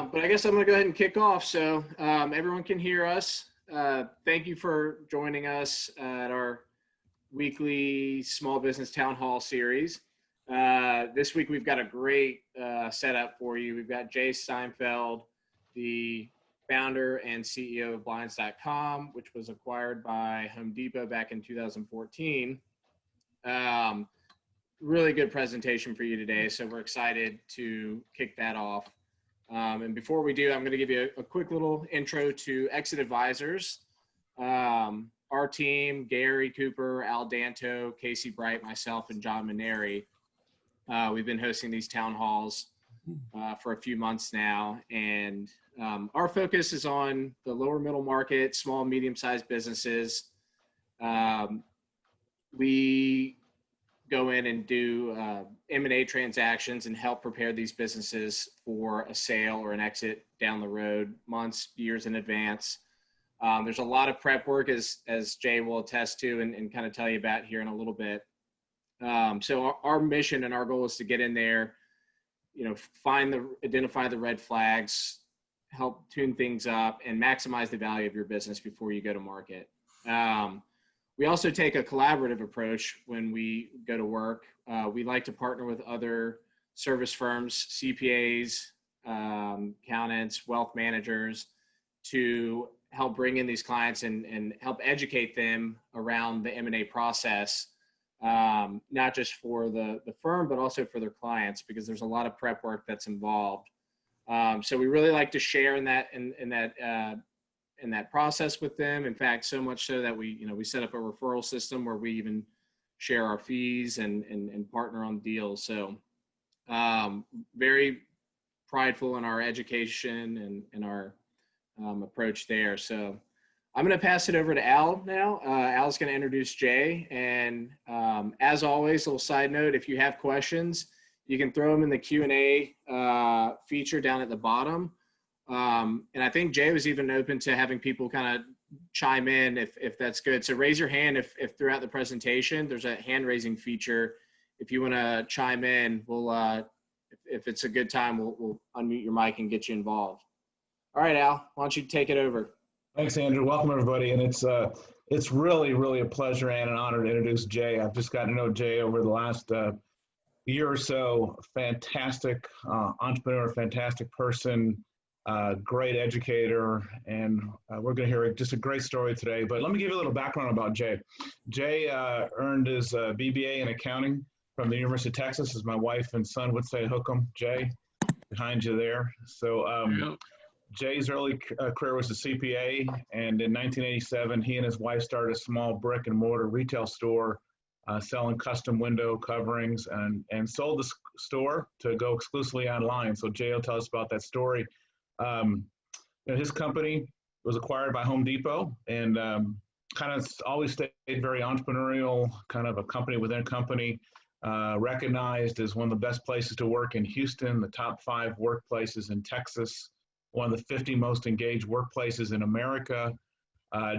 But I guess I'm going to go ahead and kick off so everyone can hear us. Thank you for joining us at our weekly small business town hall series. This week we've got a great setup for you. We've got Jay Steinfeld, the founder and CEO of Blinds.com, which was acquired by Home Depot back in 2014. Really good presentation for you today, so we're excited to kick that off. And before we do, I'm going to give you a quick little intro to Exit Advisors. Our team, Gary Cooper, Al Danto, Casey Bright, myself, and John Maneri, we've been hosting these town halls for a few months now. And our focus is on the lower middle market, small, medium-sized businesses. We go in and do M&A transactions and help prepare these businesses for a sale or an exit down the road, months, years in advance. There's a lot of prep work, as Jay will attest to and kind of tell you about here in a little bit. So our mission and our goal is to get in there, identify the red flags, help tune things up, and maximize the value of your business before you go to market. We also take a collaborative approach when we go to work. We like to partner with other service firms, CPAs, accountants, wealth managers, to help bring in these clients and help educate them around the M&A process, not just for the firm, but also for their clients, because there's a lot of prep work that's involved. So we really like to share in that process with them. In fact, so much so that we set up a referral system where we even share our fees and partner on deals. So very prideful in our education and our approach there. So I'm going to pass it over to Al now. Al's going to introduce Jay. And as always, a little side note, if you have questions, you can throw them in the Q&A feature down at the bottom. And I think Jay was even open to having people kind of chime in if that's good. So raise your hand if throughout the presentation, there's a hand raising feature. If you want to chime in, we'll, if it's a good time, we'll unmute your mic and get you involved. All right, Al, why don't you take it over? Thanks, Andrew. Welcome, everybody. And it's really, really a pleasure and an honor to introduce Jay. I've just gotten to know Jay over the last year or so. Fantastic entrepreneur, fantastic person, great educator, and we're going to hear just a great story today. But let me give you a little background about Jay. Jay earned his BBA in accounting from the University of Texas, as my wife and son would say, hook 'em, Jay, behind you there. So Jay's early career was a CPA, and in 1987, he and his wife started a small brick and mortar retail store selling custom window coverings and sold the store to go exclusively online. So Jay will tell us about that story. His company was acquired by Home Depot and kind of always stayed very entrepreneurial, kind of a company within a company, recognized as one of the best places to work in Houston, the top 5 workplaces in Texas, one of the 50 most engaged workplaces in America.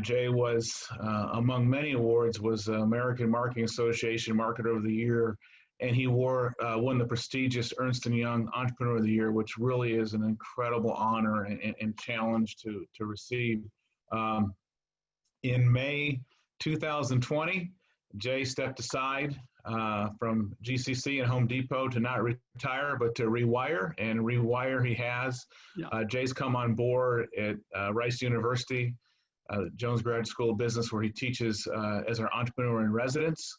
Jay was, among many awards, was American Marketing Association Marketer of the Year, and he won the prestigious Ernst & Young Entrepreneur of the Year, which really is an incredible honor and challenge to receive. In May 2020, Jay stepped aside from GCC and Home Depot to not retire, but to rewire, and rewire he has. Yeah. Jay's come on board at Rice University, Jones Graduate School of Business, where he teaches as our entrepreneur in residence.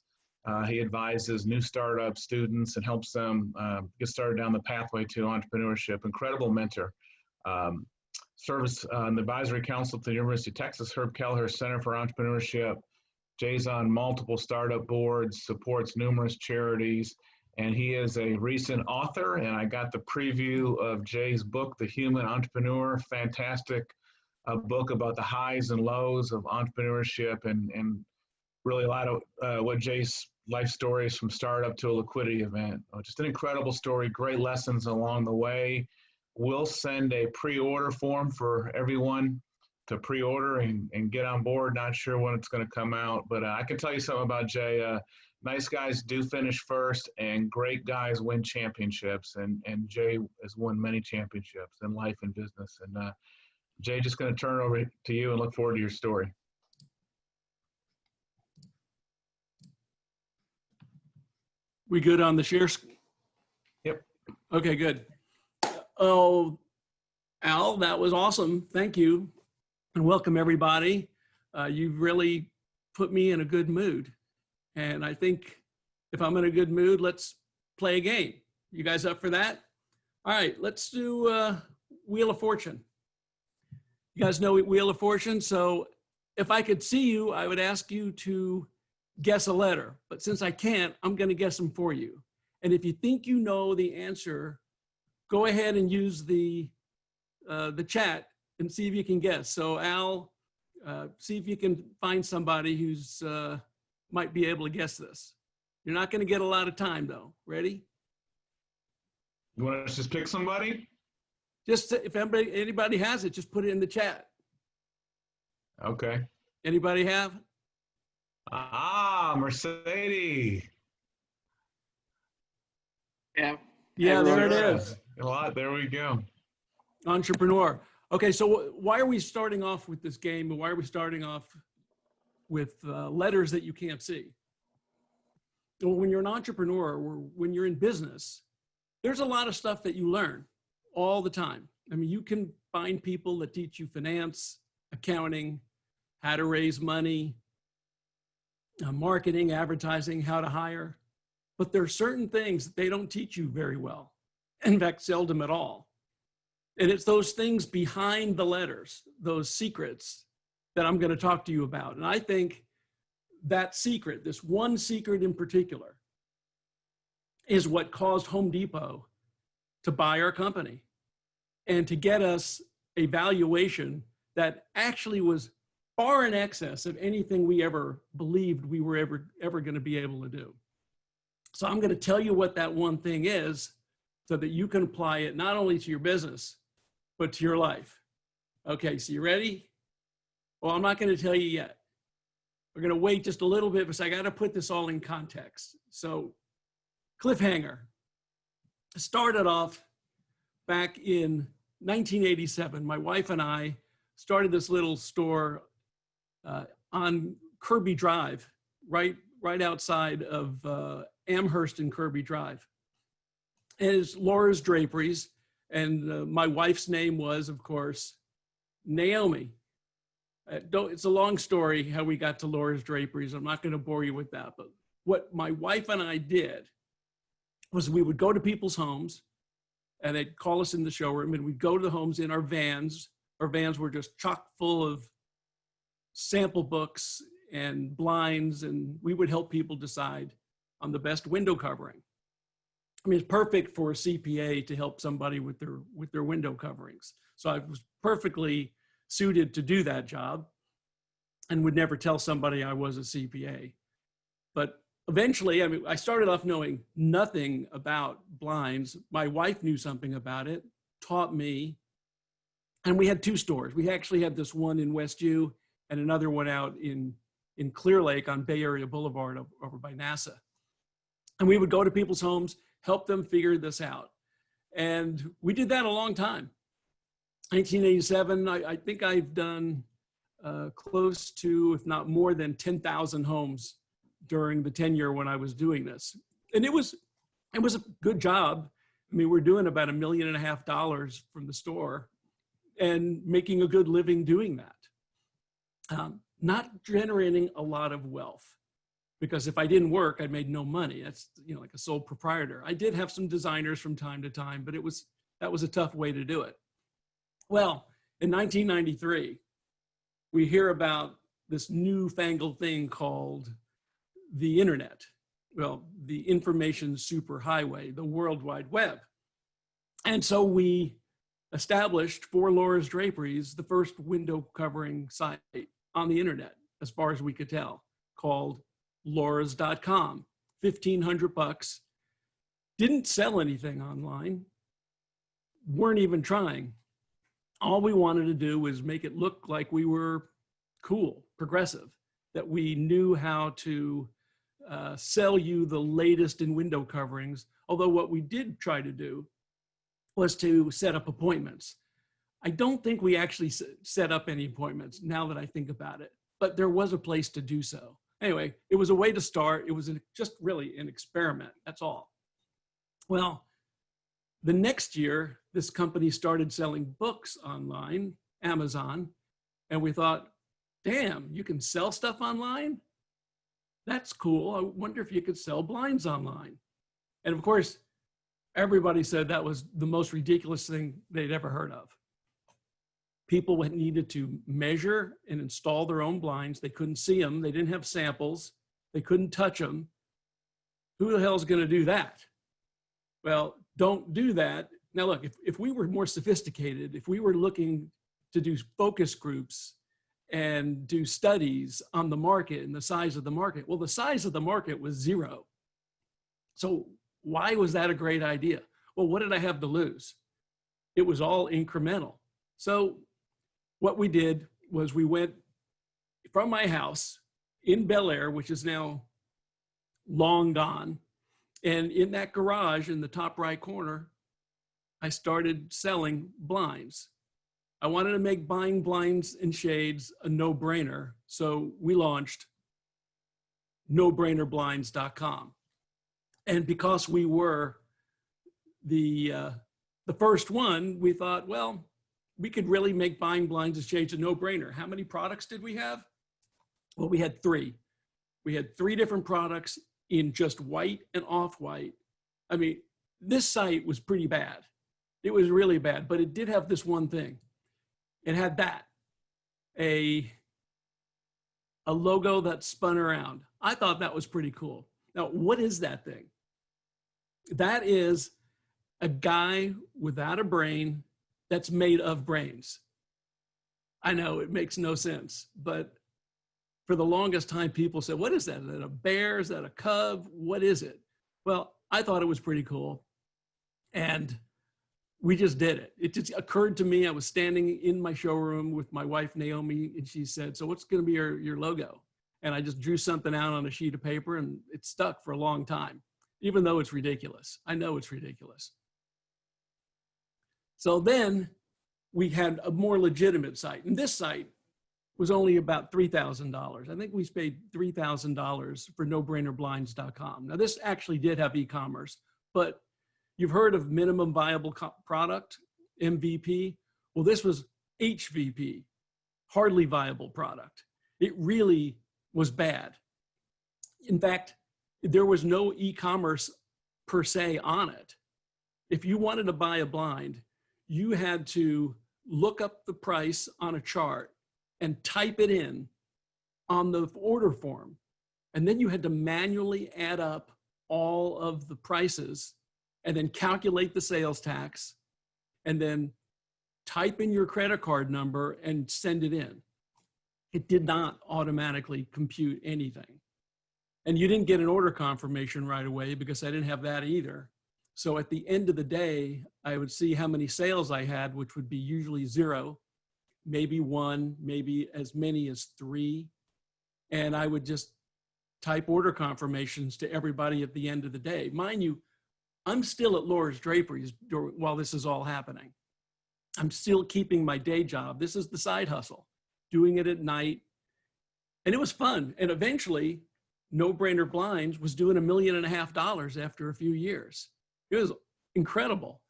He advises new startup students and helps them get started down the pathway to entrepreneurship. Incredible mentor. Serves on the advisory council to the University of Texas, Herb Kelleher Center for Entrepreneurship. Jay's on multiple startup boards, supports numerous charities, and he is a recent author. And I got the preview of Jay's book, The Human Entrepreneur. Fantastic book about the highs and lows of entrepreneurship and really a lot of what Jay's life story is from startup to a liquidity event. Just an incredible story, great lessons along the way. We'll send a pre-order form for everyone pre-order and get on board. Not sure when it's going to come out, but I can tell you something about Jay. Nice guys do finish first, and great guys win championships. And Jay has won many championships in life and business. And Jay, just going to turn it over to you and look forward to your story. We good on the share? Yep. Okay, good. Oh, Al, that was awesome. Thank you. And welcome everybody. You've really put me in a good mood. And I think if I'm in a good mood, let's play a game. You guys up for that? All right, let's do Wheel of Fortune. You guys know Wheel of Fortune, so if I could see you, I would ask you to guess a letter. But since I can't, I'm going to guess them for you. And if you think you know the answer, go ahead and use the chat and see if you can guess. So Al, see if you can find somebody who's might be able to guess this. You're not going to get a lot of time though. Ready? You want to just pick somebody? Just if anybody has it, just put it in the chat. Okay. Anybody have? Mercedes. Yeah. Yeah, there it Sure. is. A lot. There we go. Entrepreneur. Okay, so why are we starting off with this game, and why are we starting off with letters that you can't see? Well, when you're an entrepreneur, or when you're in business, there's a lot of stuff that you learn all the time. I mean, you can find people that teach you finance, accounting, how to raise money, marketing, advertising, how to hire. But there are certain things that they don't teach you very well. In fact, seldom at all. And it's those things behind the letters, those secrets that I'm going to talk to you about. And I think that secret, this one secret in particular, is what caused Home Depot to buy our company and to get us a valuation that actually was far in excess of anything we ever believed we were ever going to be able to do. So I'm going to tell you what that one thing is so that you can apply it not only to your business, but to your life. Okay, so you ready? Well, I'm not going to tell you yet. We're going to wait just a little bit because I got to put this all in context. So cliffhanger. I started off back in 1987. My wife and I started this little store on Kirby Drive, right outside of Amherst and Kirby Drive. And it's Laura's Draperies. And my wife's name was, of course, Naomi. It's a long story how we got to Laura's Draperies. I'm not going to bore you with that. But what my wife and I did was we would go to people's homes and they'd call us in the showroom and we'd go to the homes in our vans. Our vans were just chock full of sample books and blinds, and we would help people decide on the best window covering. I mean, it's perfect for a CPA to help somebody with their window coverings. So I was perfectly suited to do that job and would never tell somebody I was a CPA. But eventually, I mean, I started off knowing nothing about blinds. My wife knew something about it, taught me, and we had two stores. We actually had this one in Westview and another one out in Clear Lake on Bay Area Boulevard over by NASA. And we would go to people's homes, help them figure this out. And we did that a long time. 1987, I think I've done close to, if not more than 10,000 homes during the tenure when I was doing this. And it was a good job. I mean, we're doing about $1.5 million from the store and making a good living doing that. Not generating a lot of wealth, because if I didn't work, I made no money. That's, you know, like a sole proprietor. I did have some designers from time to time, but that was a tough way to do it. Well, in 1993, we hear about this newfangled thing called the internet. Well, the information superhighway, the World Wide Web. And so we established for Laura's Draperies the first window covering site on the internet, as far as we could tell, called Laura's.com. $1,500. Didn't sell anything online. Weren't even trying. All we wanted to do was make it look like we were cool, progressive, that we knew how to sell you the latest in window coverings. Although what we did try to do was to set up appointments. I don't think we actually set up any appointments now that I think about it, but there was a place to do so. Anyway, it was a way to start. It was just really an experiment, that's all. Well, the next year, this company started selling books online, Amazon, and we thought, damn, you can sell stuff online? That's cool. I wonder if you could sell blinds online. And of course, everybody said that was the most ridiculous thing they'd ever heard of. People needed to measure and install their own blinds. They couldn't see them. They didn't have samples. They couldn't touch them. Who the hell is going to do that? Well, don't do that. Now, look, if we were more sophisticated, if we were looking to do focus groups and do studies on the market and the size of the market, well, the size of the market was 0. So why was that a great idea? Well, what did I have to lose? It was all incremental. So what we did was we went from my house in Bel Air, which is now long gone, and in that garage in the top right corner, I started selling blinds. I wanted to make buying blinds and shades a no-brainer, so we launched nobrainerblinds.com. And because we were the first one, we thought, well, we could really make buying blinds and shades a no-brainer. How many products did we have? Well, we had 3. We had 3 different products in just white and off-white. I mean, this site was pretty bad. It was really bad, but it did have this one thing. It had that, a logo that spun around. I thought that was pretty cool. Now, what is that thing? That is a guy without a brain that's made of brains. I know it makes no sense, but for the longest time, people said, what is that? Is that a bear? Is that a cub? What is it? Well, I thought it was pretty cool. And we just did it. It just occurred to me. I was standing in my showroom with my wife, Naomi, and she said, so what's going to be your logo? And I just drew something out on a sheet of paper, and it stuck for a long time, even though it's ridiculous. I know it's ridiculous. So then we had a more legitimate site. And this site was only about $3,000. I think we paid $3,000 for nobrainerblinds.com. Now, this actually did have e-commerce, but you've heard of minimum viable product, MVP. Well, this was HVP, hardly viable product. It really was bad. In fact, there was no e-commerce per se on it. If you wanted to buy a blind, you had to look up the price on a chart and type it in on the order form. And then you had to manually add up all of the prices and then calculate the sales tax and then type in your credit card number and send it in. It did not automatically compute anything. And you didn't get an order confirmation right away because I didn't have that either. So at the end of the day, I would see how many sales I had, which would be usually 0, maybe 1, maybe as many as 3. And I would just type order confirmations to everybody at the end of the day. Mind you, I'm still at Laura's Draperies while this is all happening. I'm still keeping my day job. This is the side hustle, doing it at night. And it was fun. And eventually, No Brainer Blinds was doing $1.5 million after a few years. It was incredible.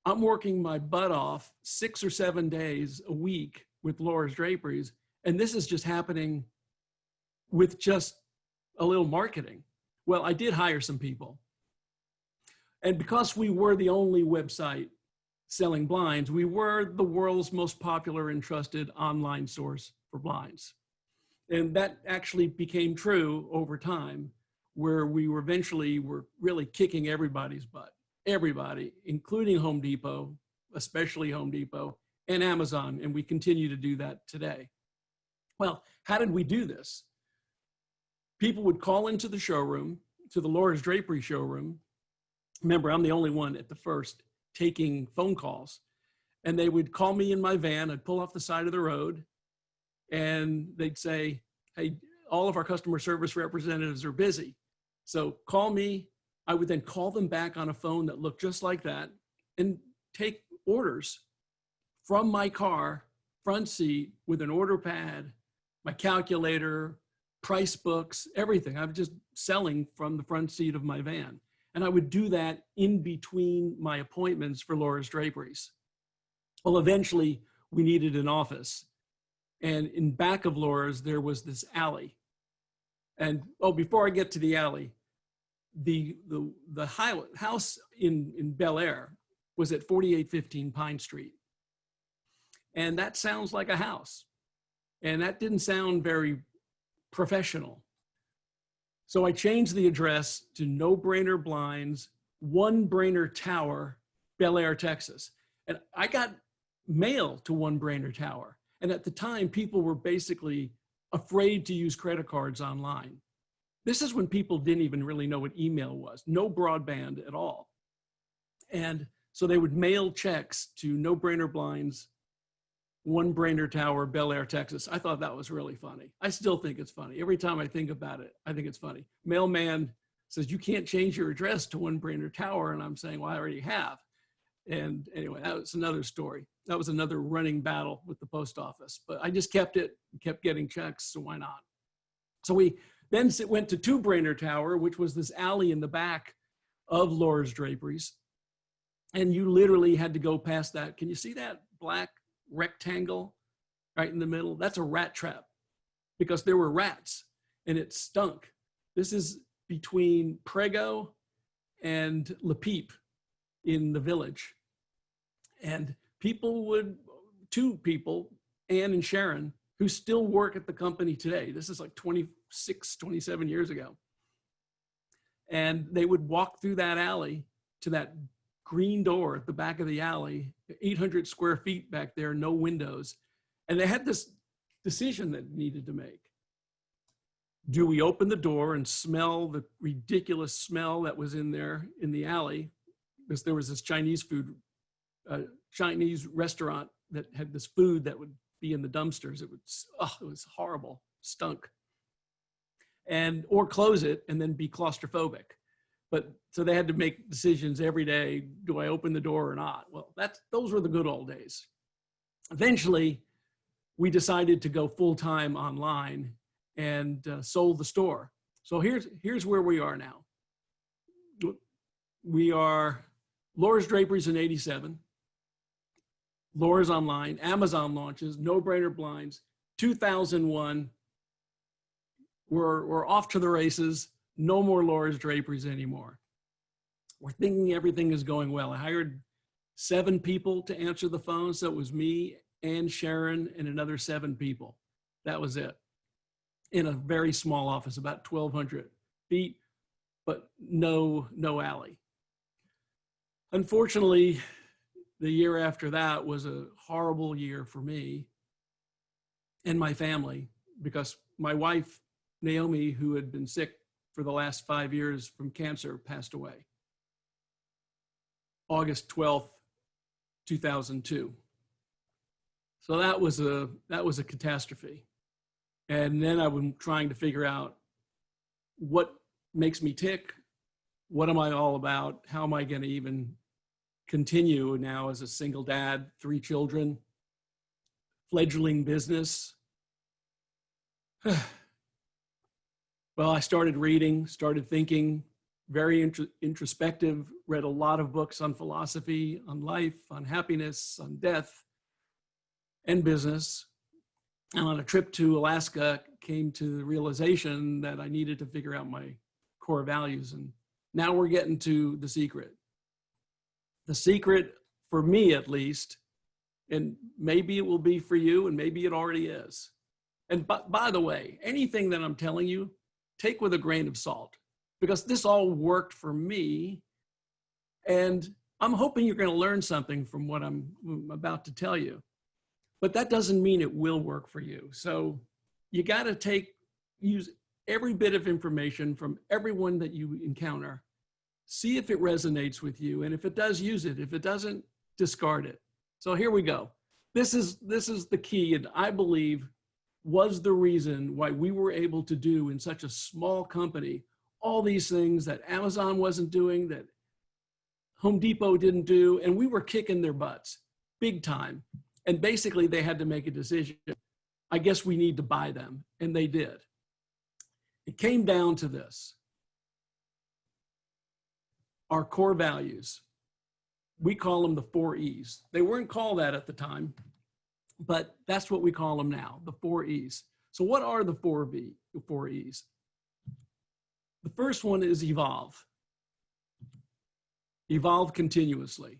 I'm working my butt off 6 or 7 days a week with Laura's Draperies. And this is just happening with just a little marketing. Well, I did hire some people. And because we were the only website selling blinds, we were the world's most popular and trusted online source for blinds. And that actually became true over time, where we were eventually really kicking everybody's butt. Everybody, including Home Depot, especially Home Depot, and Amazon, and we continue to do that today. Well, how did we do this? People would call into the showroom, to the Laura's Drapery showroom. Remember, I'm the only one at the first taking phone calls. And they would call me in my van. I'd pull off the side of the road and they'd say, hey, all of our customer service representatives are busy. So call me. I would then call them back on a phone that looked just like that and take orders from my car, front seat, with an order pad, my calculator, price books, everything. I was just selling from the front seat of my van. And I would do that in between my appointments for Laura's Draperies. Well, eventually we needed an office. And in back of Laura's, there was this alley. And before I get to the alley, the house in Bel Air was at 4815 Pine Street. And that sounds like a house. And that didn't sound very professional. So I changed the address to No Brainer Blinds, One Brainer Tower, Bel Air, Texas. And I got mail to One Brainer Tower. And at the time, people were basically afraid to use credit cards online. This is when people didn't even really know what email was, no broadband at all. And so they would mail checks to No Brainer Blinds, One Brainer Tower, Bel Air, Texas. I thought that was really funny. I still think it's funny. Every time I think about it, I think it's funny. Mailman says, you can't change your address to One Brainer Tower. And I'm saying, well, I already have. And anyway, that was another story. That was another running battle with the post office. But I just kept getting checks, so why not? So we then went to Two Brainer Tower, which was this alley in the back of Laura's Draperies. And you literally had to go past that. Can you see that black rectangle right in the middle? That's a rat trap because there were rats and it stunk. This is between Prego and Le Peep in the Village. And two people, Ann and Sharon, who still work at the company today. This is like 26, 27 years ago. And they would walk through that alley to that green door at the back of the alley, 800 square feet back there, no windows. And they had this decision that needed to make. Do we open the door and smell the ridiculous smell that was in there in the alley? Because there was this Chinese restaurant that had this food that would be in the dumpsters. It was horrible, stunk. Or close it and then be claustrophobic. But so they had to make decisions every day. Do I open the door or not? Well, those were the good old days. Eventually, we decided to go full-time online and sold the store. So here's where we are now. We are Laura's Draperies in 87, Laura's Online, Amazon launches, No Brainer Blinds, 2001, we're off to the races. No more Laura's Draperies anymore. We're thinking everything is going well. I hired 7 people to answer the phone. So it was me and Sharon and another 7 people. That was it. In a very small office, about 1,200 feet, but no alley. Unfortunately, the year after that was a horrible year for me and my family because my wife, Naomi, who had been sick for the last 5 years from cancer, passed away. August 12th, 2002. So that was a catastrophe. And then I was trying to figure out what makes me tick, what am I all about, how am I going to even continue now as a single dad, 3 children, fledgling business. Well, I started reading, started thinking, very introspective, read a lot of books on philosophy, on life, on happiness, on death, and business. And on a trip to Alaska, came to the realization that I needed to figure out my core values. And now we're getting to the secret. The secret, for me at least, and maybe it will be for you, and maybe it already is. And by the way, anything that I'm telling you, take with a grain of salt, because this all worked for me. And I'm hoping you're going to learn something from what I'm about to tell you. But that doesn't mean it will work for you. So you got to use every bit of information from everyone that you encounter. See if it resonates with you. And if it does, use it. If it doesn't, discard it. So here we go. This is the key, and I believe was the reason why we were able to do in such a small company all these things that Amazon wasn't doing, that Home Depot didn't do, and we were kicking their butts big time. And basically they had to make a decision. I guess we need to buy them, and they did. It came down to this. Our core values. We call them the 4 E's. They weren't called that at the time, but that's what we call them now, the 4 E's. So what are the 4 E's? The first one is evolve. Evolve continuously.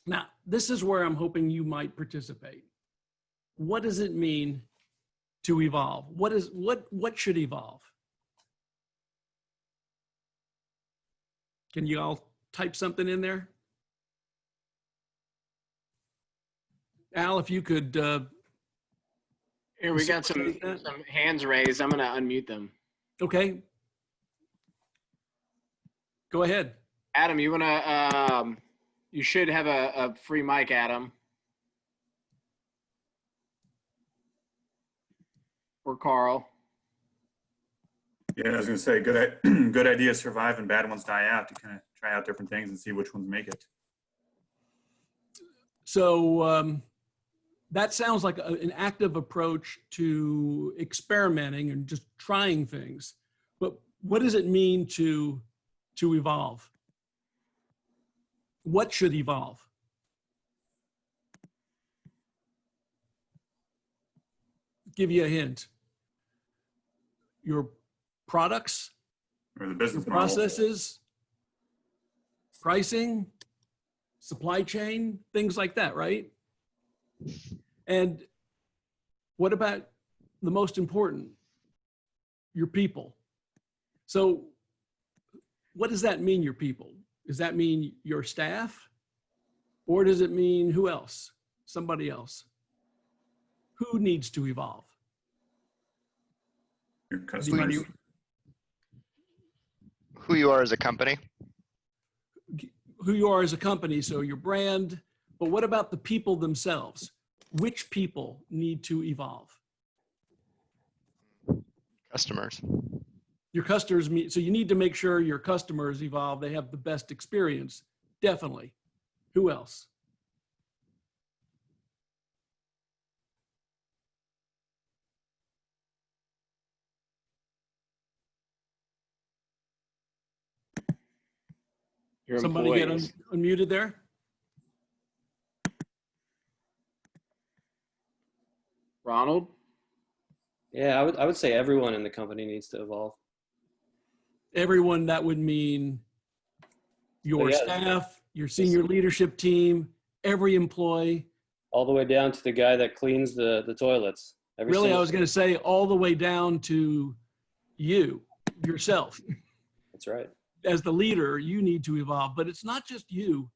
Now, this is where I'm hoping you might participate. What does it mean to evolve? What should evolve? Can you all type something in there? Al, if you could. Here, we got some hands raised. I'm going to unmute them. Okay. Go ahead. Adam, you want to, you should have a free mic, Adam. Or Carl. Yeah, I was going to say, good ideas survive and bad ones die out. You kind of try out different things and see which ones make it. So that sounds like an active approach to experimenting and just trying things. But what does it mean to evolve? What should evolve? Give you a hint. Your products, Or the business your model. processes, pricing, supply chain, things like that, right? And what about the most important? Your people. So what does that mean, your people? Does that mean your staff? Or does it mean who else? Somebody else? Who needs to evolve? Your customers. Who you are as a company. Who you are as a company, so your brand, but what about the people themselves? Which people need to evolve? Customers. Your customers, so you need to make sure your customers evolve, they have the best experience, definitely. Who else? Your Somebody get employees. unmuted there? Ronald? Yeah, I would say everyone in the company needs to evolve. Everyone, that would mean your yeah. staff, your senior leadership team, every employee. All the way down to the guy that cleans the toilets. Really, I was going to say all the way down to you, yourself. That's right. As the leader, you need to evolve, but it's not just you.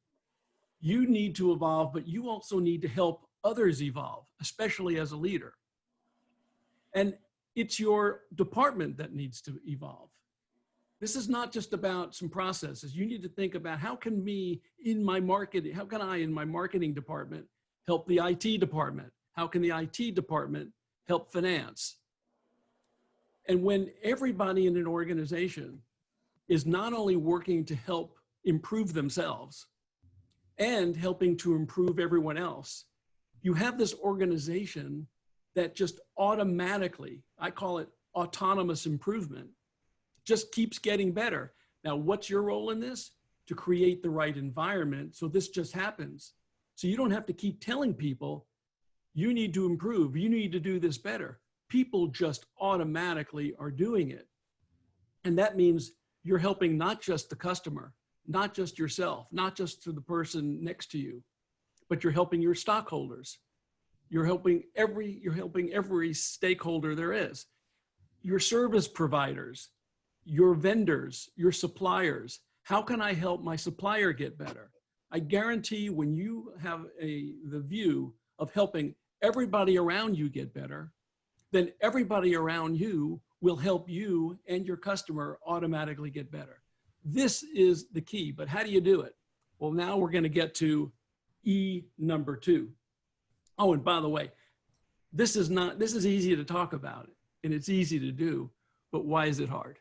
You need to evolve, but you also need to help others evolve, especially as a leader. And it's your department that needs to evolve. This is not just about some processes. You need to think about how can I in my marketing department help the IT department? How can the IT department help finance? And when everybody in an organization is not only working to help improve themselves and helping to improve everyone else, you have this organization that just automatically, I call it autonomous improvement, just keeps getting better. Now, what's your role in this? To create the right environment so this just happens. So you don't have to keep telling people, you need to improve, you need to do this better. People just automatically are doing it. And that means you're helping not just the customer, not just yourself, not just to the person next to you, but you're helping your stockholders. You're helping every stakeholder there is. Your service providers, your vendors, your suppliers. How can I help my supplier get better? I guarantee when you have the view of helping everybody around you get better, then everybody around you will help you and your customer automatically get better. This is the key, but how do you do it? Well, now we're going to get to E number 2. Oh, and by the way, this is easy to talk about and it's easy to do, but why is it hard?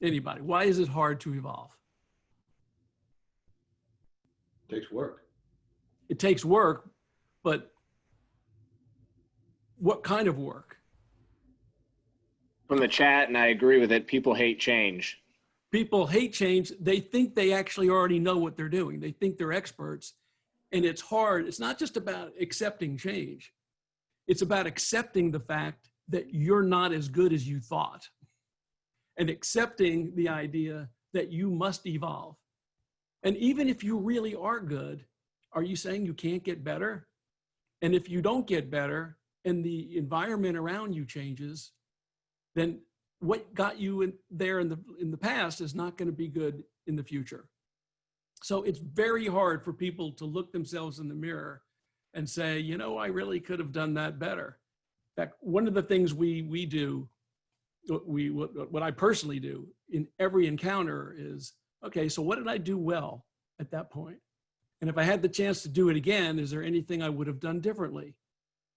Anybody, why is it hard to evolve? Takes work. It takes work, but what kind of work? From the chat, and I agree with it, people hate change. People hate change. They think they actually already know what they're doing. They think they're experts. And it's hard. It's not just about accepting change. It's about accepting the fact that you're not as good as you thought and accepting the idea that you must evolve. And even if you really are good, are you saying you can't get better? And if you don't get better and the environment around you changes, then what got you in the past is not going to be good in the future. So it's very hard for people to look themselves in the mirror and say, you know, I really could have done that better. In fact, one of the things we do, what I personally do in every encounter is, okay, so what did I do well at that point? And if I had the chance to do it again, is there anything I would have done differently?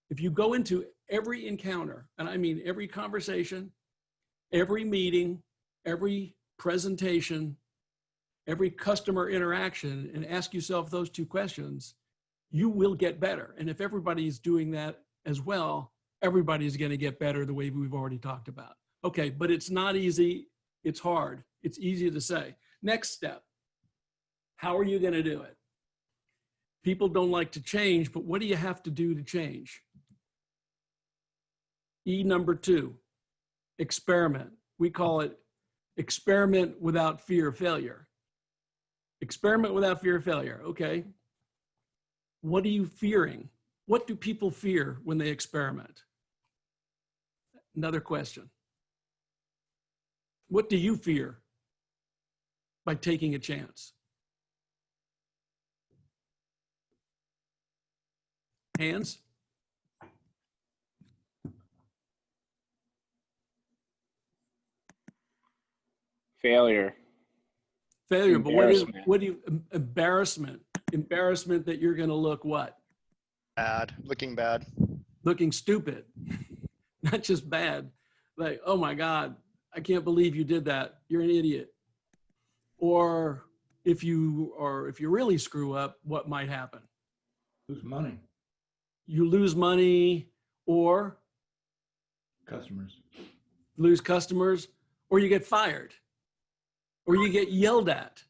If you go into every encounter, and I mean every conversation, every meeting, every presentation, every customer interaction, and ask yourself those 2 questions, you will get better. And if everybody's doing that as well, everybody's going to get better the way we've already talked about. Okay, but it's not easy. It's hard. It's easy to say. Next step. How are you going to do it? People don't like to change, but what do you have to do to change? E number 2, experiment. We call it experiment without fear of failure. Experiment without fear of failure. Okay. What are you fearing? What do people fear when they experiment? Another question. What do you fear by taking a chance? Hands? Failure. Failure, but what do you, embarrassment. Embarrassment that you're going to look what? Bad, looking bad. Looking stupid, not just bad. Like, oh my God, I can't believe you did that. You're an idiot. Or if you really screw up, what might happen? Lose money. You lose money, or Customers. lose customers, or you get fired, or you get yelled at.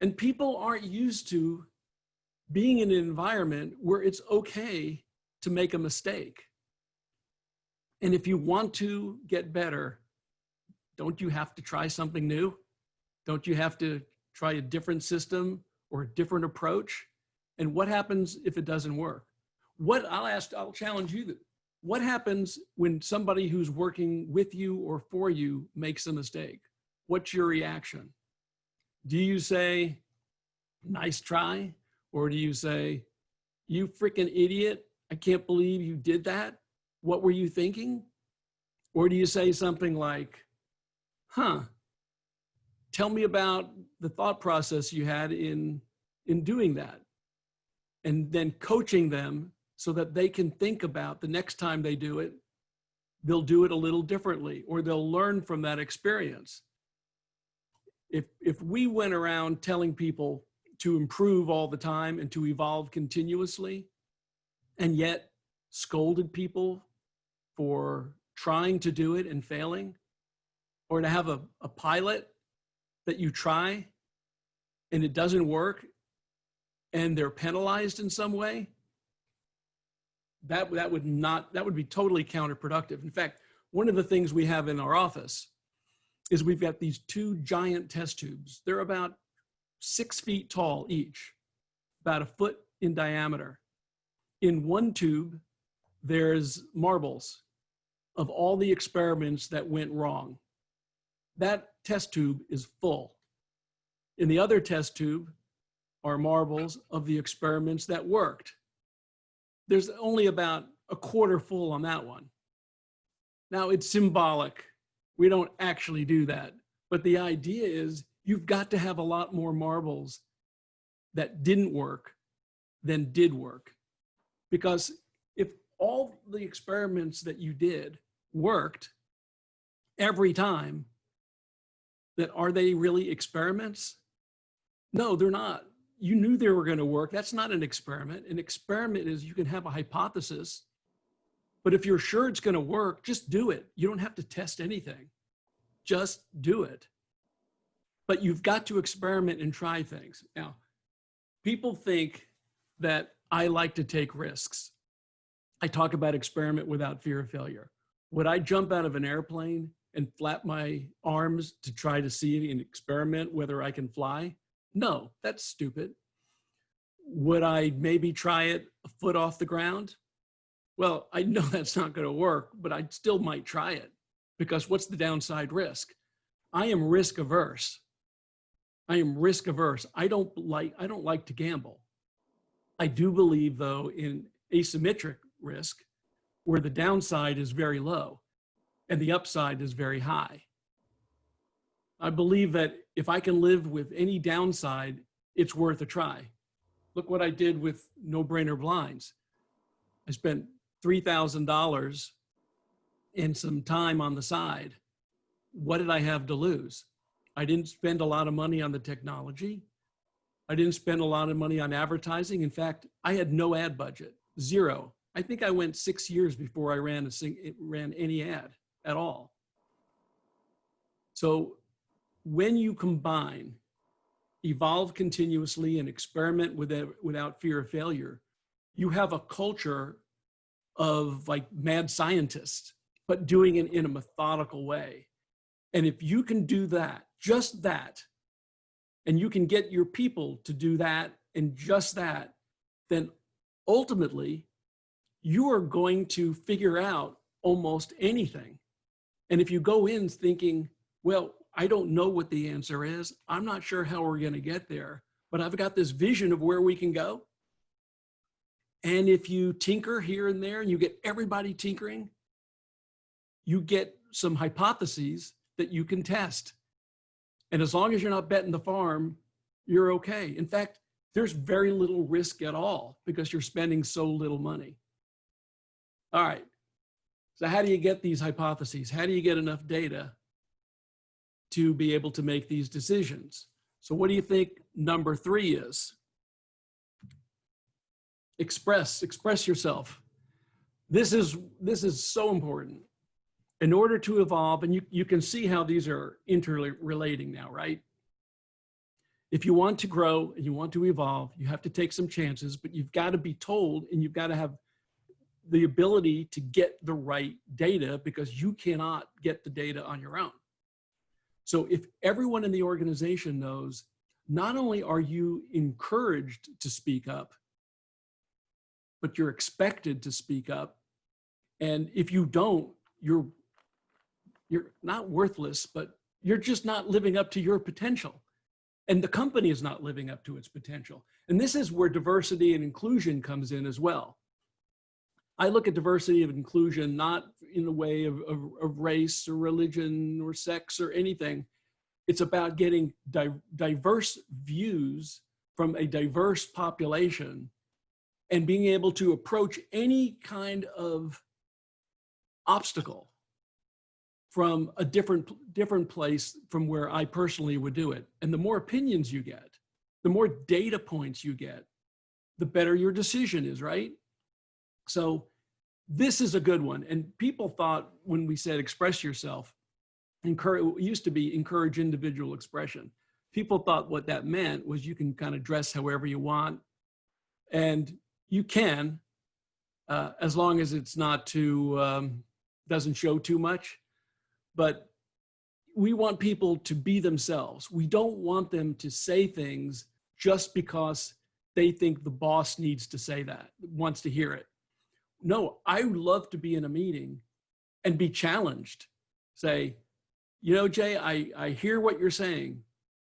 And people aren't used to being in an environment where it's okay to make a mistake. And if you want to get better, don't you have to try something new? Don't you have to try a different system or a different approach? And what happens if it doesn't work? I'll challenge you. What happens when somebody who's working with you or for you makes a mistake? What's your reaction? Do you say, nice try? Or do you say, you freaking idiot, I can't believe you did that? What were you thinking? Or do you say something like, tell me about the thought process you had in doing that? And then coaching them so that they can think about the next time they do it, they'll do it a little differently, or they'll learn from that experience. If we went around telling people to improve all the time and to evolve continuously, and yet scolded people for trying to do it and failing, or to have a pilot that you try and it doesn't work and they're penalized in some way, that would be totally counterproductive. In fact, one of the things we have in our office is we've got these 2 giant test tubes. They're about 6 feet tall each, about a foot in diameter. In one tube, there's marbles of all the experiments that went wrong. That test tube is full. In the other test tube are marbles of the experiments that worked. There's only about a quarter full on that one. Now, it's symbolic. We don't actually do that. But the idea is you've got to have a lot more marbles that didn't work than did work. Because if all the experiments that you did worked every time, then are they really experiments? No, they're not. You knew they were going to work. That's not an experiment. An experiment is you can have a hypothesis, but if you're sure it's going to work, just do it. You don't have to test anything. Just do it. But you've got to experiment and try things. Now, people think that I like to take risks. I talk about experiment without fear of failure. Would I jump out of an airplane and flap my arms to try to see and experiment whether I can fly? No, that's stupid. Would I maybe try it a foot off the ground? Well, I know that's not going to work, but I still might try it, because what's the downside risk? I am risk averse. I am risk averse. I don't like to gamble. I do believe, though, in asymmetric risk, where the downside is very low and the upside is very high. I believe that if I can live with any downside, it's worth a try. Look what I did with No Brainer Blinds. I spent $3,000 and some time on the side. What did I have to lose? I didn't spend a lot of money on the technology. I didn't spend a lot of money on advertising. In fact, I had no ad budget, zero. I think I went 6 years before I ran any ad at all. So when you combine evolve continuously and experiment without fear of failure, you have a culture of like mad scientists, but doing it in a methodical way. And if you can do that, just that, and you can get your people to do that and just that, then ultimately you are going to figure out almost anything. And if you go in thinking, well, I don't know what the answer is, I'm not sure how we're going to get there, but I've got this vision of where we can go. And if you tinker here and there and you get everybody tinkering, you get some hypotheses that you can test. And as long as you're not betting the farm, you're okay. In fact, there's very little risk at all because you're spending so little money. All right. So how do you get these hypotheses? How do you get enough data to be able to make these decisions? So what do you think number 3 is? Express yourself. This is so important. In order to evolve, and you can see how these are interrelating now, right? If you want to grow and you want to evolve, you have to take some chances, but you've got to be told and you've got to have the ability to get the right data because you cannot get the data on your own. So if everyone in the organization knows, not only are you encouraged to speak up, but you're expected to speak up. And if you don't, you're not worthless, but you're just not living up to your potential. And the company is not living up to its potential. And this is where diversity and inclusion comes in as well. I look at diversity and inclusion not in the way of race or religion or sex or anything. It's about getting diverse views from a diverse population and being able to approach any kind of obstacle from a different place from where I personally would do it. And the more opinions you get, the more data points you get, the better your decision is, right? So this is a good one. And people thought when we said express yourself, it used to be encourage individual expression. People thought what that meant was you can kind of dress however you want. And you can, as long as it's not too, doesn't show too much. But we want people to be themselves. We don't want them to say things just because they think the boss needs to say that, wants to hear it. No, I would love to be in a meeting and be challenged. Say, you know, Jay, I hear what you're saying,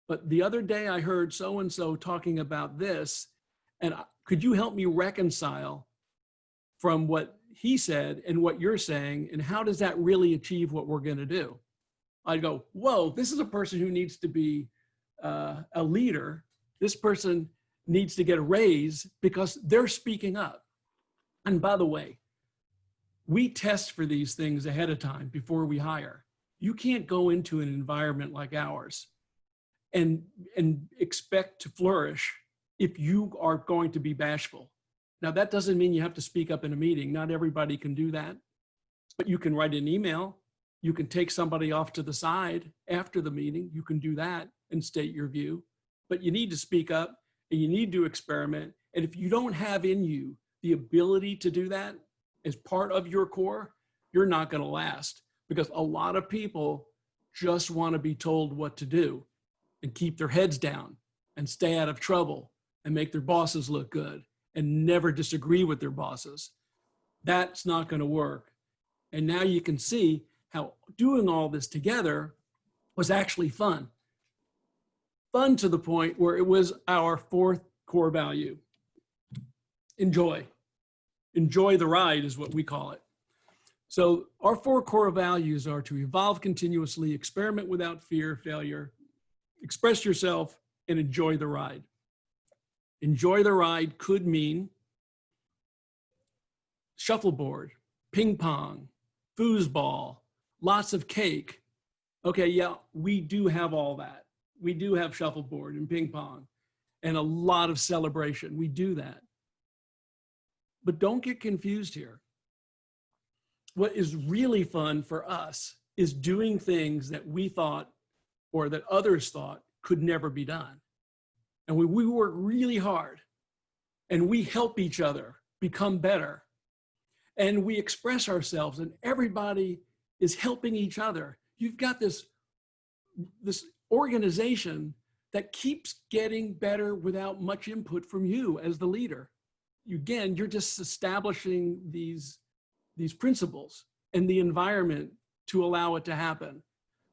but the other day I heard so-and-so talking about this, and could you help me reconcile from what he said and what you're saying, and how does that really achieve what we're going to do? I'd go, whoa, this is a person who needs to be a leader. This person needs to get a raise because they're speaking up. And by the way, we test for these things ahead of time before we hire. You can't go into an environment like ours and expect to flourish if you are going to be bashful. Now, that doesn't mean you have to speak up in a meeting. Not everybody can do that, but you can write an email. You can take somebody off to the side after the meeting. You can do that and state your view, but you need to speak up and you need to experiment. And if you don't have in you the ability to do that as part of your core, you're not going to last, because a lot of people just want to be told what to do and keep their heads down and stay out of trouble and make their bosses look good and never disagree with their bosses. That's not going to work. And now you can see how doing all this together was actually fun. Fun to the point where it was our fourth core value. Enjoy. Enjoy the ride is what we call it. So our 4 core values are to evolve continuously, experiment without fear of failure, express yourself, and enjoy the ride. Enjoy the ride could mean shuffleboard, ping pong, foosball, lots of cake. Okay, yeah, we do have all that. We do have shuffleboard and ping pong and a lot of celebration. We do that. But don't get confused here. What is really fun for us is doing things that we thought or that others thought could never be done. And we work really hard and we help each other become better. And we express ourselves and everybody is helping each other. You've got this organization that keeps getting better without much input from you as the leader. Again, you're just establishing these principles and the environment to allow it to happen.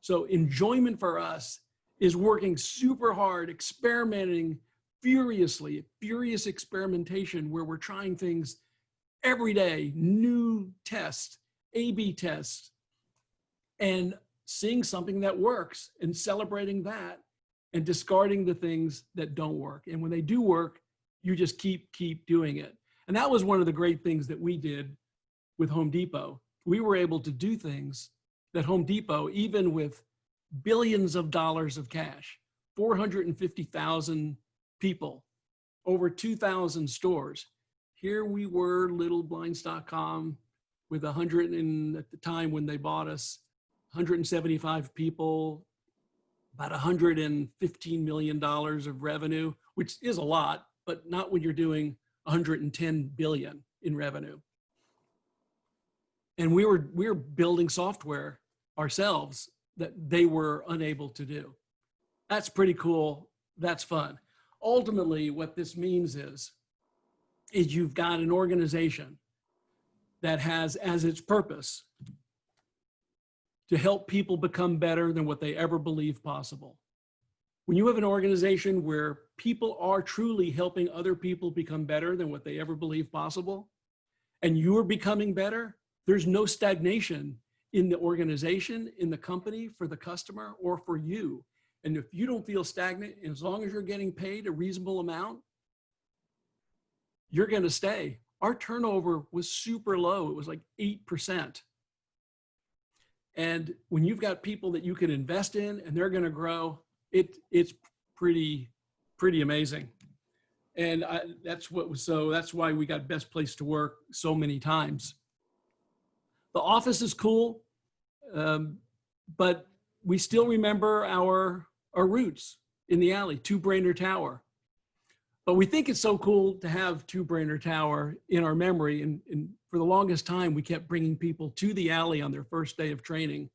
So enjoyment for us is working super hard, experimenting furiously, furious experimentation where we're trying things every day, new tests, A/B tests, and seeing something that works and celebrating that and discarding the things that don't work. And when they do work, you just keep doing it. And that was one of the great things that we did with Home Depot. We were able to do things that Home Depot, even with billions of dollars of cash, 450,000 people, over 2,000 stores. Here we were, littleblinds.com, with 100, and at the time when they bought us, 175 people, about $115 million of revenue, which is a lot, but not when you're doing 110 billion in revenue. And we were building software ourselves that they were unable to do. That's pretty cool. That's fun. Ultimately, what this means is you've got an organization that has as its purpose to help people become better than what they ever believed possible. When you have an organization where people are truly helping other people become better than what they ever believed possible, and you're becoming better, there's no stagnation in the organization, in the company, for the customer, or for you. And if you don't feel stagnant, as long as you're getting paid a reasonable amount, you're gonna stay. Our turnover was super low. It was like 8%. And when you've got people that you can invest in and they're gonna grow, it's pretty amazing. And that's why we got Best Place to Work so many times. The office is cool, but we still remember our roots in the alley, Two Brainerd Tower. But we think it's so cool to have Two Brainerd Tower in our memory. And for the longest time, we kept bringing people to the alley on their first day of training.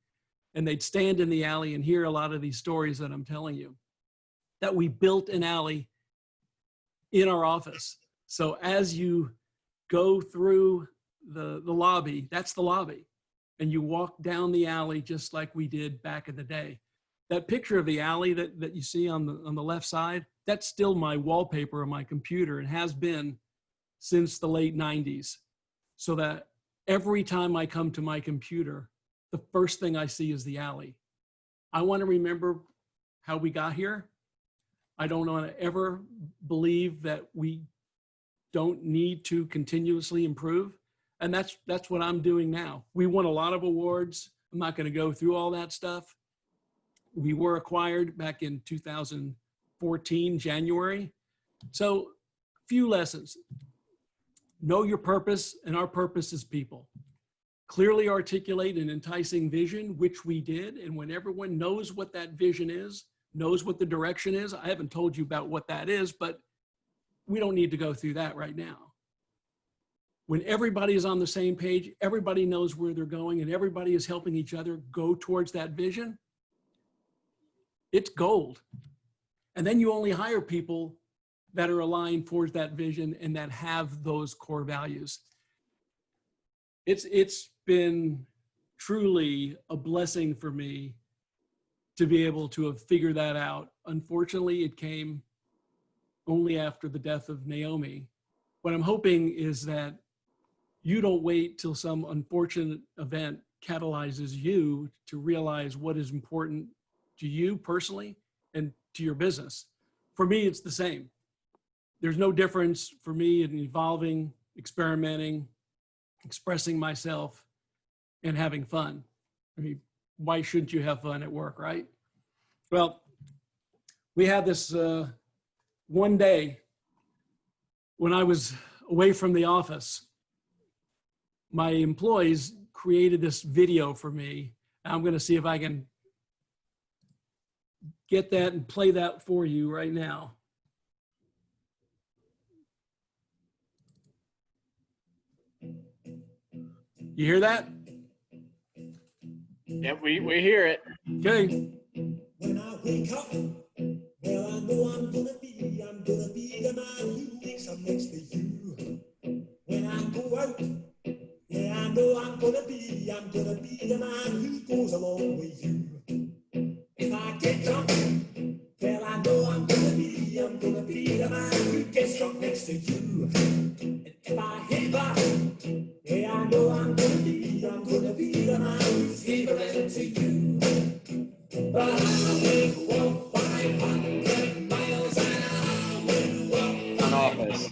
And they'd stand in the alley and hear a lot of these stories that I'm telling you, that we built an alley in our office. So as you go through the lobby, that's the lobby. And you walk down the alley just like we did back in the day. That picture of the alley that you see on the left side, that's still my wallpaper on my computer and has been since the late 90s. So that every time I come to my computer, the first thing I see is the alley. I want to remember how we got here. I don't want to ever believe that we don't need to continuously improve. And that's what I'm doing now. We won a lot of awards. I'm not going to go through all that stuff. We were acquired back in 2014, January. So few lessons. Know your purpose, and our purpose is people. Clearly articulate an enticing vision, which we did. And when everyone knows what that vision is, knows what the direction is, I haven't told you about what that is, but we don't need to go through that right now. When everybody is on the same page, everybody knows where they're going, and everybody is helping each other go towards that vision, it's gold. And then you only hire people that are aligned towards that vision and that have those core values. It's been truly a blessing for me to be able to have figured that out. Unfortunately, it came only after the death of Naomi. What I'm hoping is that you don't wait till some unfortunate event catalyzes you to realize what is important to you personally and to your business. For me, it's the same. There's no difference for me in evolving, experimenting, expressing myself, and having fun. I mean, why shouldn't you have fun at work, right? Well, we had this one day when I was away from the office. My employees created this video for me. I'm going to see if I can get that and play that for you right now. You hear that? Yeah, we hear it. Okay. When I wake up, well, I know I'm gonna be the man who wakes up next to you. When I go out, yeah, I know I'm gonna be the man who goes along with you. If I get drunk, well, I know I'm gonna be the man who gets drunk next to you. And if I hit back, yeah, I know I'm gonna be the man who's favoring to you. But I will walk 500 miles an hour. An office.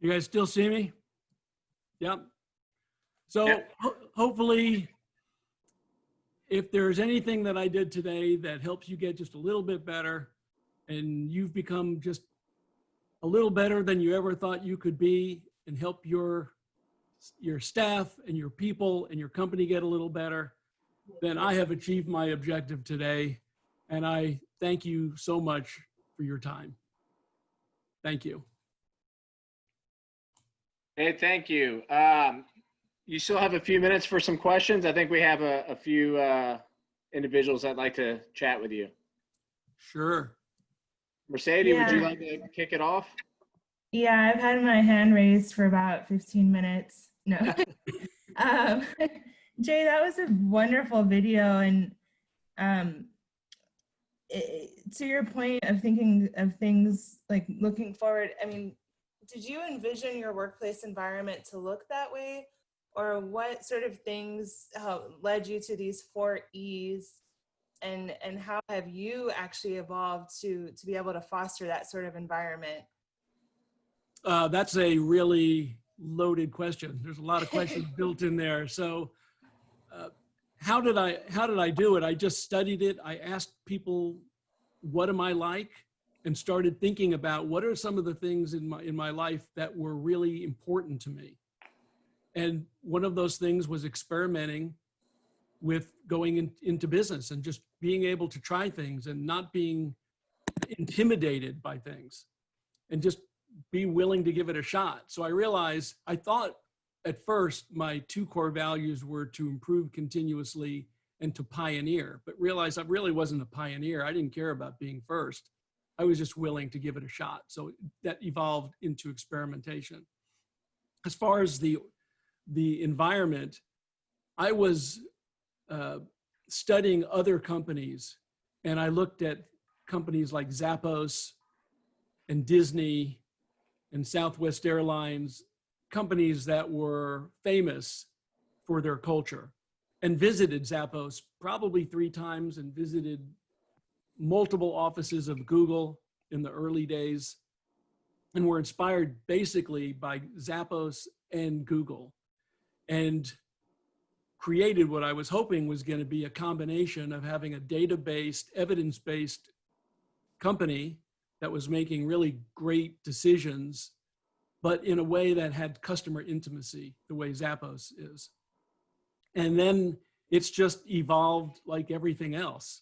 You guys still see me? Yep. So Yep. hopefully, if there's anything that I did today that helps you get just a little bit better and you've become just a little better than you ever thought you could be and help your staff and your people and your company get a little better, then I have achieved my objective today. And I thank you so much for your time. Thank you. Hey, thank you. You still have a few minutes for some questions. I think we have a few individuals that'd like to chat with you. Sure. Mercedes, would you Yeah. like to kick it off? Yeah, I've had my hand raised for about 15 minutes. No. Jay, that was a wonderful video. And to your point of thinking of things like looking forward, I mean, did you envision your workplace environment to look that way? Or what sort of things led you to these 4 E's? And how have you actually evolved to be able to foster that sort of environment? That's a really loaded question. There's a lot of questions built in there. So how did I do it? I just studied it. I asked people, what am I like? And started thinking about what are some of the things in my life that were really important to me. And one of those things was experimenting with going into business and just being able to try things and not being intimidated by things and just be willing to give it a shot. So I realized, I thought at first my 2 core values were to improve continuously and to pioneer, but realized I really wasn't a pioneer. I didn't care about being first. I was just willing to give it a shot. So that evolved into experimentation. As far as the environment, I was studying other companies, and I looked at companies like Zappos and Disney and Southwest Airlines, companies that were famous for their culture, and visited Zappos probably 3 times and visited multiple offices of Google in the early days, and were inspired basically by Zappos and Google, and created what I was hoping was going to be a combination of having a data-based, evidence-based company that was making really great decisions, but in a way that had customer intimacy, the way Zappos is. And then it's just evolved like everything else.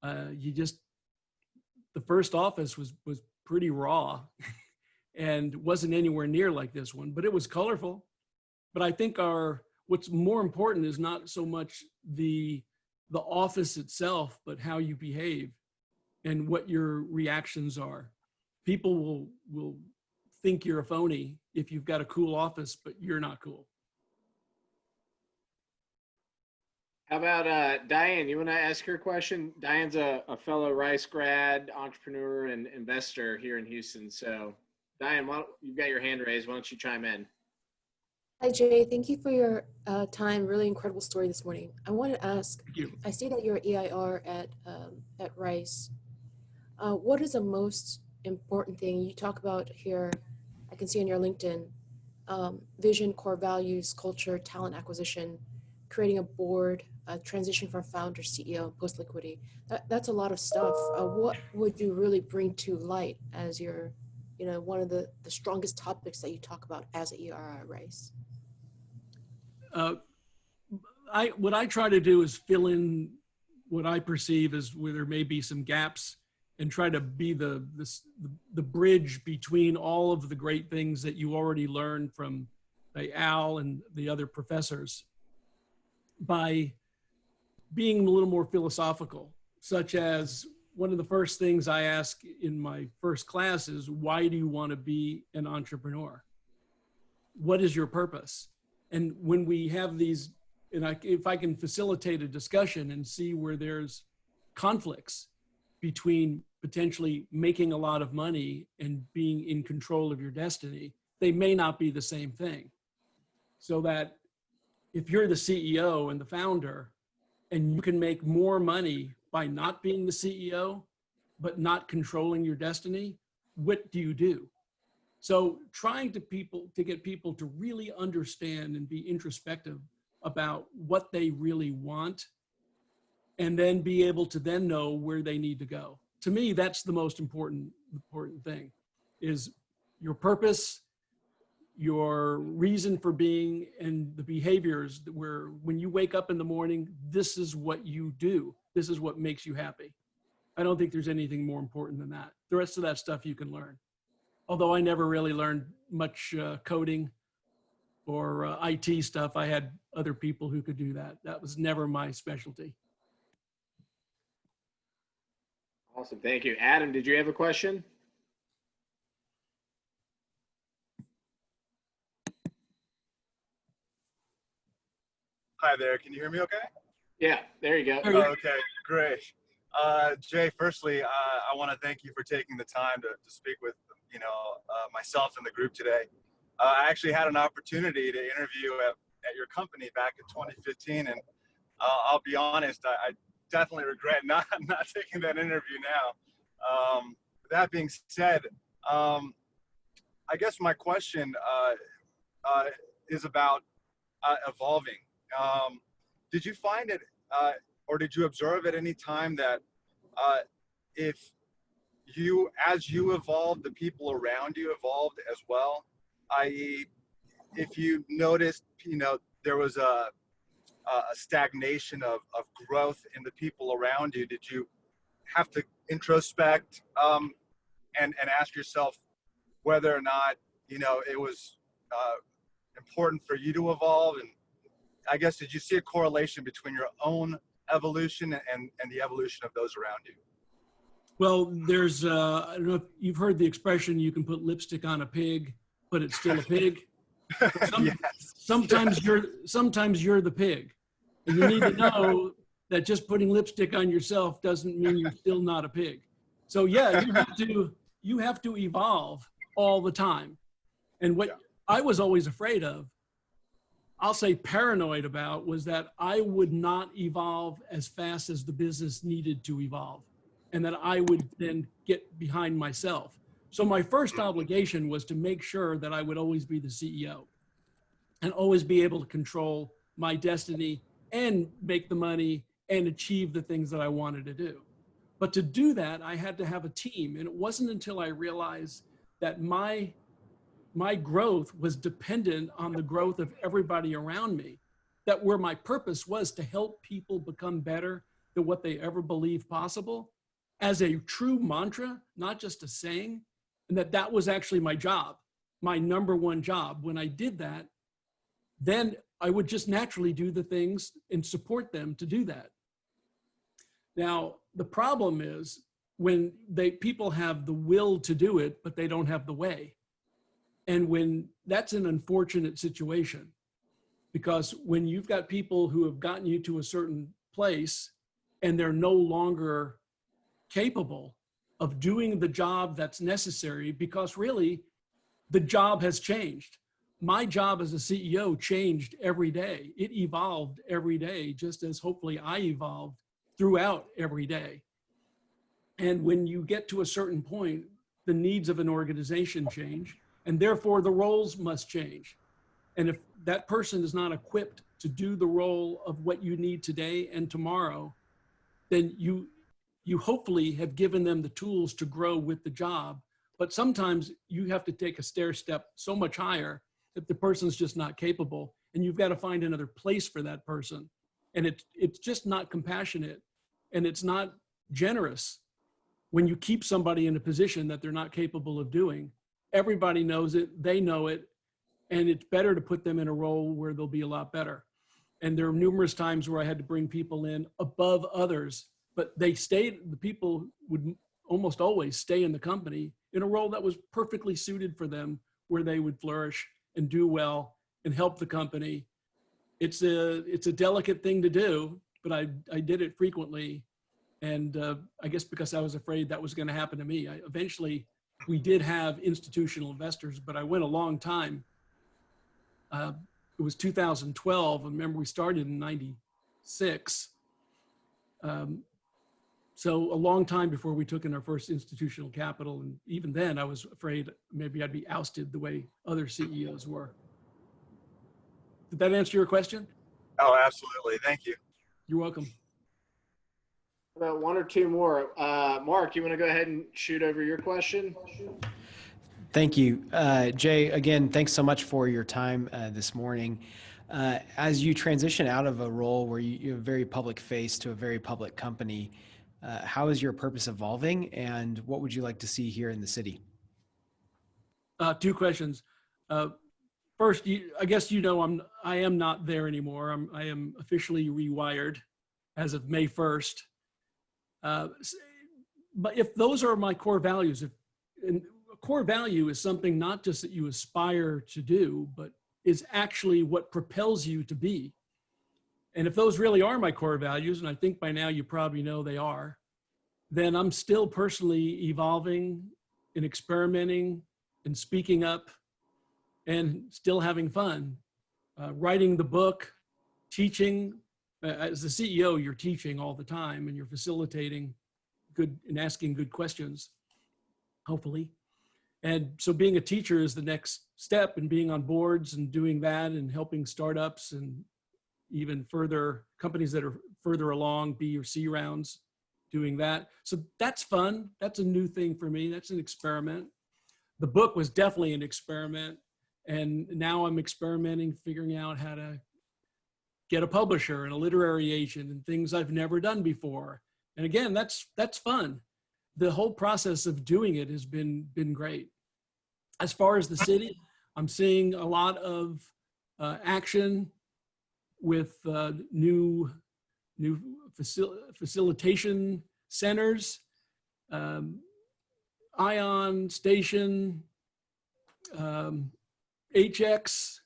The first office was pretty raw and wasn't anywhere near like this one, but it was colorful. But I think what's more important is not so much the office itself, but how you behave and what your reactions are. People will think you're a phony if you've got a cool office, but you're not cool. How about Diane? You want to ask her question? Diane's a fellow Rice grad, entrepreneur, and investor here in Houston. So Diane, you've got your hand raised. Why don't you chime in? Hi, Jay. Thank you for your time. Really incredible story this morning. I want to ask, Thank you. I see that you're EIR at Rice. What is the most important thing you talk about here? I can see on your LinkedIn, vision, core values, culture, talent acquisition, creating a board, transition from founder, CEO, and post-liquidity. That's a lot of stuff. What would you really bring to light as your, one of the strongest topics that you talk about as an EIR at Rice? What I try to do is fill in what I perceive as where there may be some gaps and try to be the bridge between all of the great things that you already learned from Al and the other professors by being a little more philosophical, such as one of the first things I ask in my first class is, why do you want to be an entrepreneur? What is your purpose? And when we have these, and if I can facilitate a discussion and see where there's conflicts between potentially making a lot of money and being in control of your destiny, they may not be the same thing. So that if you're the CEO and the founder, and you can make more money by not being the CEO, but not controlling your destiny, what do you do? So trying to get people to really understand and be introspective about what they really want, and then be able to then know where they need to go. To me, that's the most important thing, is your purpose, your reason for being, and the behaviors where when you wake up in the morning, this is what you do. This is what makes you happy. I don't think there's anything more important than that. The rest of that stuff you can learn. Although I never really learned much coding or IT stuff. I had other people who could do that. That was never my specialty. Awesome. Thank you. Adam, did you have a question? Hi there. Can you hear me okay? Yeah, there you go. Okay, great. Jay, firstly, I want to thank you for taking the time to speak with, myself and the group today. I actually had an opportunity to interview at your company back in 2015, and I'll be honest, I definitely regret not taking that interview now. That being said, I guess my question is about evolving. Did you find it, or did you observe at any time that if as you evolved, the people around you evolved as well? I.e., if you noticed, there was a stagnation of growth in the people around you, did you have to introspect and ask yourself whether or not, it was important for you to evolve? And I guess, did you see a correlation between your own evolution and the evolution of those around you? Well, there's, I don't know if you've heard the expression, you can put lipstick on a pig, but it's still a pig. Yes. Sometimes you're the pig. And you need to know that just putting lipstick on yourself doesn't mean you're still not a pig. So yeah, you have to evolve all the time. And what I was always afraid of, I'll say paranoid about, was that I would not evolve as fast as the business needed to evolve, and that I would then get behind myself. So my first obligation was to make sure that I would always be the CEO and always be able to control my destiny and make the money and achieve the things that I wanted to do. But to do that, I had to have a team. And it wasn't until I realized that my growth was dependent on the growth of everybody around me, that where my purpose was to help people become better than what they ever believed possible, as a true mantra, not just a saying, and that was actually my job, my number one job. When I did that, then I would just naturally do the things and support them to do that. Now, the problem is when people have the will to do it, but they don't have the way. And when that's an unfortunate situation, because when you've got people who have gotten you to a certain place and they're no longer capable of doing the job that's necessary, because really the job has changed. My job as a CEO changed every day. It evolved every day, just as hopefully I evolved throughout every day. And when you get to a certain point, the needs of an organization change, and therefore the roles must change. And if that person is not equipped to do the role of what you need today and tomorrow, then you hopefully have given them the tools to grow with the job. But sometimes you have to take a stair step so much higher that the person's just not capable, and you've got to find another place for that person. And it's just not compassionate, and it's not generous when you keep somebody in a position that they're not capable of doing. Everybody knows it, they know it, and it's better to put them in a role where they'll be a lot better. And there are numerous times where I had to bring people in above others, but the people would almost always stay in the company in a role that was perfectly suited for them, where they would flourish and do well and help the company. It's a delicate thing to do, but I did it frequently. And I guess because I was afraid that was going to happen to me. Eventually, we did have institutional investors, but I went a long time. It was 2012. I remember we started in 96. So a long time before we took in our first institutional capital. And even then I was afraid maybe I'd be ousted the way other CEOs were. Did that answer your question? Oh, absolutely. Thank you. You're welcome. About one or two more. Mark, you want to go ahead and shoot over your question? Thank you. Jay, again, thanks so much for your time this morning. As you transition out of a role where you're a very public face to a very public company, how is your purpose evolving, and what would you like to see here in the city? Two questions. First, I guess you know I am not there anymore. I am officially rewired as of May 1st. But if those are my core values, and a core value is something not just that you aspire to do, but is actually what propels you to be. And if those really are my core values, and I think by now you probably know they are, then I'm still personally evolving and experimenting and speaking up and still having fun. Writing the book, teaching. As the CEO, you're teaching all the time and you're facilitating good and asking good questions, hopefully. And so being a teacher is the next step, and being on boards and doing that and helping startups and even further companies that are further along, B or C rounds, doing that. So that's fun. That's a new thing for me. That's an experiment. The book was definitely an experiment. And now I'm experimenting, figuring out how to get a publisher and a literary agent and things I've never done before. And again, that's fun. The whole process of doing it has been great. As far as the city, I'm seeing a lot of action with new facilitation centers, Ion Station, HX,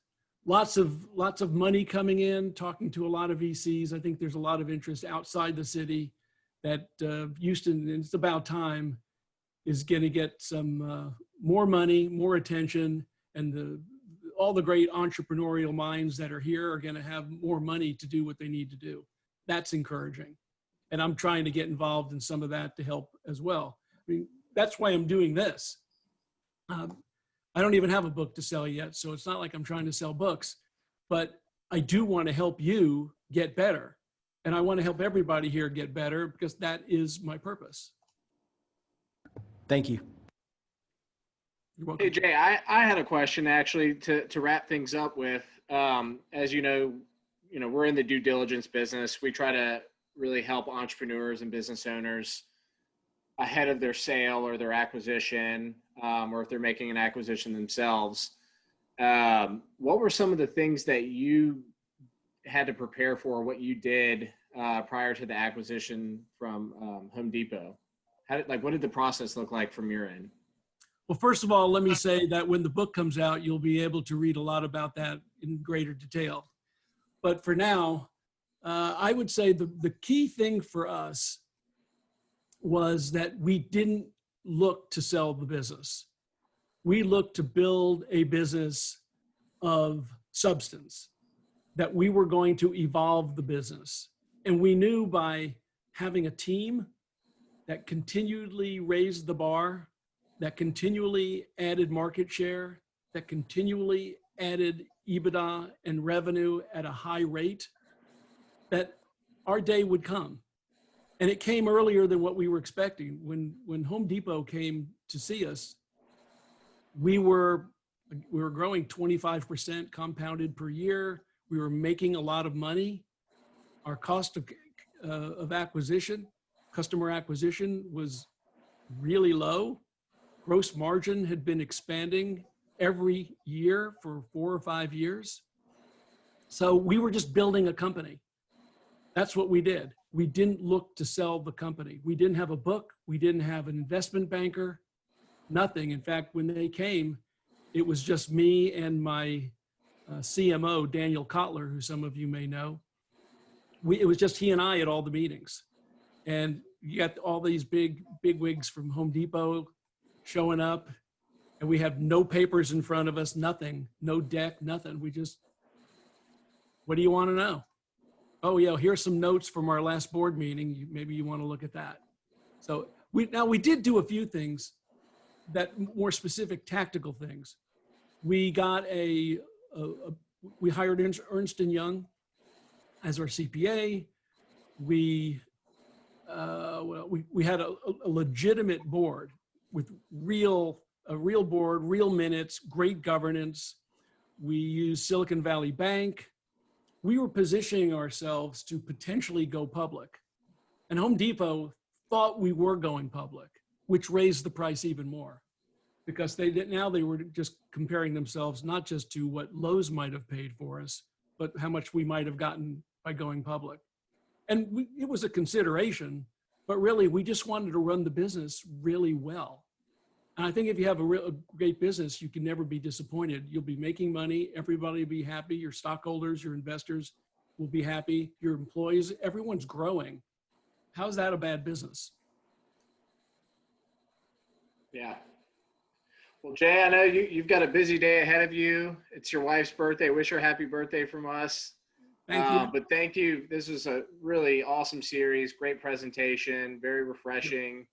lots of money coming in, talking to a lot of VCs. I think there's a lot of interest outside the city that Houston, and it's about time, is going to get some more money, more attention, and all the great entrepreneurial minds that are here are going to have more money to do what they need to do. That's encouraging. And I'm trying to get involved in some of that to help as well. I mean, that's why I'm doing this. I don't even have a book to sell yet, so it's not like I'm trying to sell books, but I do want to help you get better. And I want to help everybody here get better because that is my purpose. Thank you. You're welcome. Hey, Jay, I had a question actually to wrap things up with. As you know, we're in the due diligence business. We try to really help entrepreneurs and business owners ahead of their sale or their acquisition, or if they're making an acquisition themselves. What were some of the things that you had to prepare for, what you did prior to the acquisition from Home Depot? What did the process look like from your end? Well, first of all, let me say that when the book comes out, you'll be able to read a lot about that in greater detail. But for now, I would say the key thing for us was that we didn't look to sell the business. We looked to build a business of substance, that we were going to evolve the business. And we knew by having a team that continually raised the bar, that continually added market share, that continually added EBITDA and revenue at a high rate, that our day would come. And it came earlier than what we were expecting. When Home Depot came to see us, we were growing 25% compounded per year. We were making a lot of money. Our cost of acquisition, customer acquisition, was really low. Gross margin had been expanding every year for 4 or 5 years. So we were just building a company. That's what we did. We didn't look to sell the company. We didn't have a book. We didn't have an investment banker, nothing. In fact, when they came, it was just me and my CMO, Daniel Kotler, who some of you may know. It was just he and I at all the meetings. And you got all these big wigs from Home Depot showing up, and we have no papers in front of us, nothing, no deck, nothing. We just, what do you want to know? Oh yeah, here's some notes from our last board meeting. Maybe you want to look at that. So we did do a few things that more specific tactical things. We got we hired Ernst & Young as our CPA. We had a legitimate board with a real board, real minutes, great governance. We used Silicon Valley Bank. We were positioning ourselves to potentially go public. And Home Depot thought we were going public, which raised the price even more, because they were just comparing themselves not just to what Lowe's might have paid for us, but how much we might have gotten by going public. And it was a consideration, but really we just wanted to run the business really well. And I think if you have a great business, you can never be disappointed. You'll be making money, everybody will be happy, your stockholders, your investors will be happy, your employees, everyone's growing. How's that a bad business? Yeah. Well, Jay, I know you've got a busy day ahead of you. It's your wife's birthday. Wish her happy birthday from us. Thank you. But thank you. This was a really awesome series. Great presentation. Very refreshing.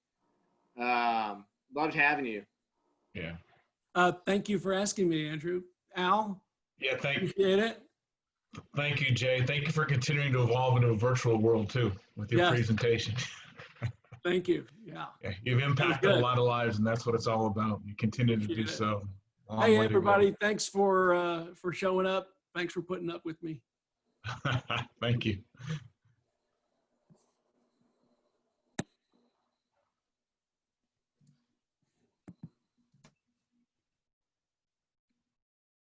Loved having you. Yeah. Thank you for asking me, Andrew. Al? Yeah, Appreciate it. thank you, Jay. Thank you for continuing to evolve into a virtual world too with your Yes. presentation. Thank you. Yeah. Yeah, you've impacted a good. lot of lives, and that's what it's all about. You continue to do Appreciate it. so. Long Hey, way to go. everybody. Thanks for showing up. Thanks for putting up with me. Thank you.